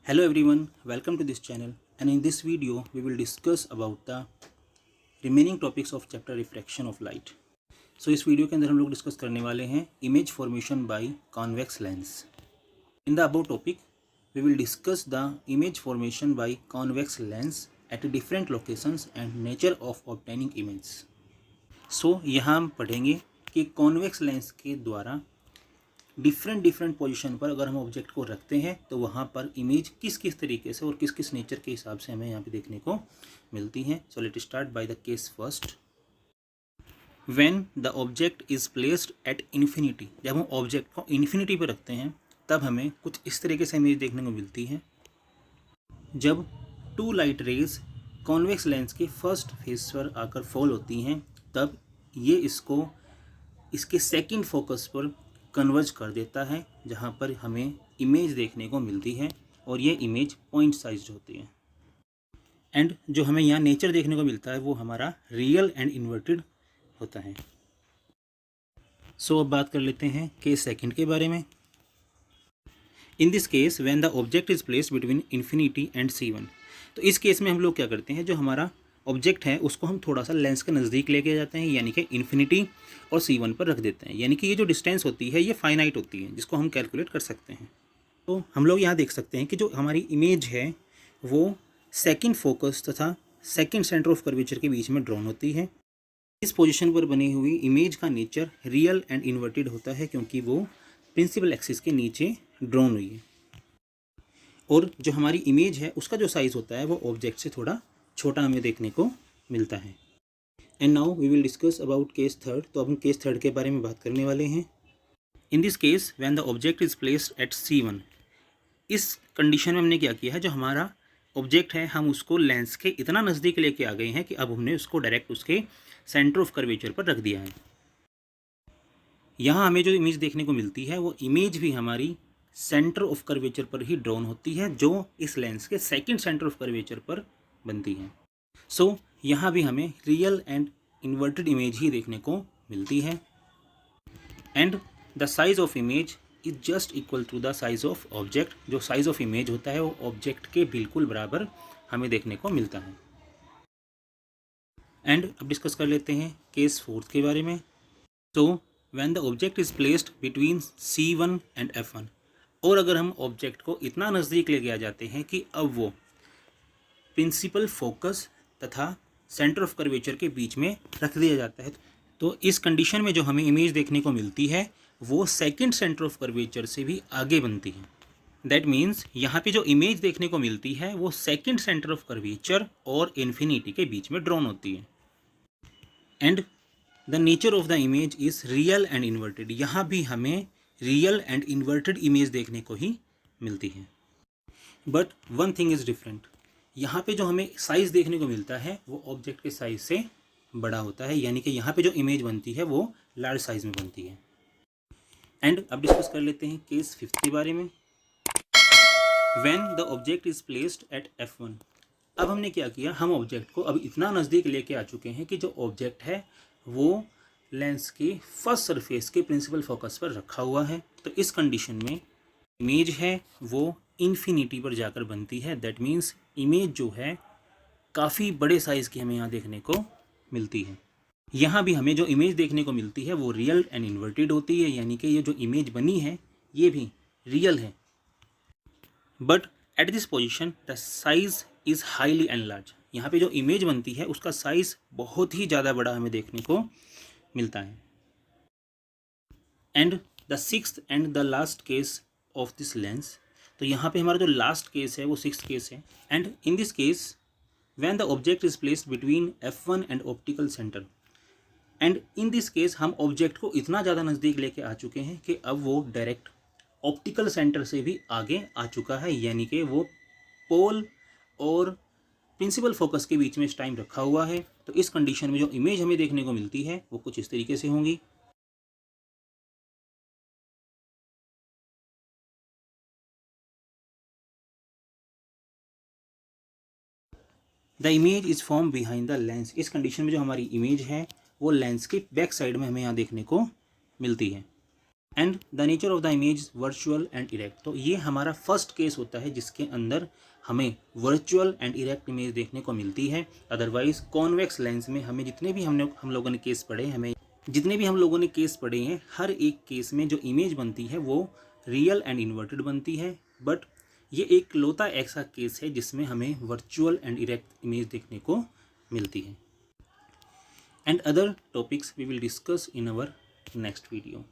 Hello everyone, welcome to this channel, and in this video we will discuss about the remaining topics of chapter refraction of light. So इस video के अंदर हम लोग discuss करने वाले हैं image formation by convex lens. In the above topic we will discuss the image formation by convex lens at different locations and nature of obtaining image. So यहाँ हम पढ़ेंगे कि कॉन्वेक्स लेंस के द्वारा डिफरेंट पोजीशन पर अगर हम object को रखते हैं तो वहाँ पर इमेज किस किस तरीके से और किस किस नेचर के हिसाब से हमें यहाँ पे देखने को मिलती हैं. So let start by the case first. When the object is placed at infinity, जब हम ऑब्जेक्ट को इन्फिनिटी पर रखते हैं तब हमें कुछ इस तरीके से इमेज देखने को मिलती है. जब two light rays convex lens के फर्स्ट फेस पर आकर फॉल होती हैं तब ये इसको इसके सेकंड फोकस पर कन्वर्ज कर देता है, जहाँ पर हमें इमेज देखने को मिलती है और ये इमेज पॉइंट साइज्ड होती है. एंड जो हमें यहाँ नेचर देखने को मिलता है वो हमारा रियल एंड इन्वर्टेड होता है. सो अब बात कर लेते हैं केस सेकंड के बारे में. In this case when the object is placed between infinity and C1. तो इस केस में हम लोग क्या करते हैं, जो हमारा ऑब्जेक्ट है उसको हम थोड़ा सा लेंस के नज़दीक लेके जाते हैं, यानी कि इन्फिनिटी और C1 पर रख देते हैं. यानी कि ये जो डिस्टेंस होती है ये फाइनाइट होती है, जिसको हम कैलकुलेट कर सकते हैं. तो हम लोग यहाँ देख सकते हैं कि जो हमारी इमेज है वो सेकंड फोकस तथा सेकंड सेंटर ऑफ कर्वेचर के बीच में ड्रॉन होती है. इस पोजीशन पर बनी हुई इमेज का नेचर रियल एंड इन्वर्टेड होता है, क्योंकि वो प्रिंसिपल एक्सिस के नीचे ड्रॉन हुई है. और जो हमारी इमेज है उसका जो साइज़ होता है वो ऑब्जेक्ट से थोड़ा छोटा हमें देखने को मिलता है. And now we will discuss about case third. तो अब हम केस थर्ड के बारे में बात करने वाले हैं. In this case when the object is placed at C1. इस कंडीशन में हमने क्या किया है, जो हमारा ऑब्जेक्ट है हम उसको लेंस के इतना नज़दीक लेके आ गए हैं कि अब हमने उसको डायरेक्ट उसके सेंटर ऑफ कर्वेचर पर रख दिया है. यहाँ हमें जो इमेज देखने को मिलती है वो इमेज भी हमारी सेंटर ऑफ कर्वेचर पर ही ड्रॉन होती है, जो इस लेंस के सेकंड सेंटर ऑफ कर्वेचर पर बनती है. सो यहाँ भी हमें रियल एंड इन्वर्टेड इमेज ही देखने को मिलती है. And the size of image is just equal to the size of object. जो साइज ऑफ इमेज होता है वो ऑब्जेक्ट के बिल्कुल बराबर हमें देखने को मिलता है. एंड अब डिस्कस कर लेते हैं केस फोर्थ के बारे में. तो when the object is placed between C1 and F1. और अगर हम ऑब्जेक्ट को इतना नज़दीक लेके आ जाते हैं कि अब वो प्रिंसिपल फोकस तथा सेंटर ऑफ कर्वेचर के बीच में रख दिया जाता है, तो इस कंडीशन में जो हमें इमेज देखने को मिलती है वो सेकंड सेंटर ऑफ कर्वेचर से भी आगे बनती है. दैट मीन्स यहाँ पे जो इमेज देखने को मिलती है वो सेकंड सेंटर ऑफ कर्वेचर और इन्फिनिटी के बीच में ड्रॉन होती है. And the nature of the image is real and inverted. यहाँ भी हमें रियल एंड इन्वर्टेड इमेज देखने को ही मिलती है. But one thing is different. यहाँ पे जो हमें साइज़ देखने को मिलता है वो ऑब्जेक्ट के साइज़ से बड़ा होता है, यानी कि यहाँ पे जो इमेज बनती है वो लार्ज साइज़ में बनती है. एंड अब डिस्कस कर लेते हैं केस फिफ्थ के बारे में. When the object is placed at F1. अब हमने क्या किया, हम ऑब्जेक्ट को अब इतना नज़दीक लेके आ चुके हैं कि जो ऑब्जेक्ट है वो लेंस के फर्स्ट सरफेस के प्रिंसिपल फोकस पर रखा हुआ है. तो इस कंडीशन में इमेज है वो इन्फिनिटी पर जाकर बनती है. दैट मीन्स इमेज जो है काफ़ी बड़े साइज़ की हमें यहाँ देखने को मिलती है. यहाँ भी हमें जो इमेज देखने को मिलती है वो रियल एंड इन्वर्टेड होती है, यानी कि ये जो इमेज बनी है ये भी रियल है. But at this position the size is highly enlarge. यहाँ पे जो इमेज बनती है उसका साइज़ बहुत ही ज़्यादा बड़ा हमें देखने को मिलता है. And the sixth and the last case of this lens. तो यहाँ पे हमारा जो लास्ट केस है वो सिक्स्थ केस है. And in this case when the object is placed between F1 and optical centre. And in this case हम object को इतना ज़्यादा नज़दीक लेके आ चुके हैं कि अब वो डायरेक्ट ऑप्टिकल सेंटर से भी आगे आ चुका है, यानी कि वो पोल और प्रिंसिपल फोकस के बीच में इस टाइम रखा हुआ है. तो इस कंडीशन में जो इमेज हमें देखने को मिलती है वो कुछ इस तरीके से होंगी. The image is form behind the lens. इस कंडीशन में जो हमारी इमेज है वो लेंस के बैक साइड में हमें यहाँ देखने को मिलती है. And the nature of the image virtual and erect. तो ये हमारा फर्स्ट केस होता है जिसके अंदर हमें वर्चुअल एंड इरेक्ट इमेज देखने को मिलती है। अदरवाइज कॉन्वेक्स लेंस में हमें जितने भी हम लोगों ने केस पढ़े हैं हर एक केस में जो इमेज बनती है वो रियल एंड इन्वर्टेड बनती है, बट ये एक लौता ऐसा केस है जिसमें हमें वर्चुअल एंड इरेक्ट इमेज देखने को मिलती है। And other topics we will discuss in our next video.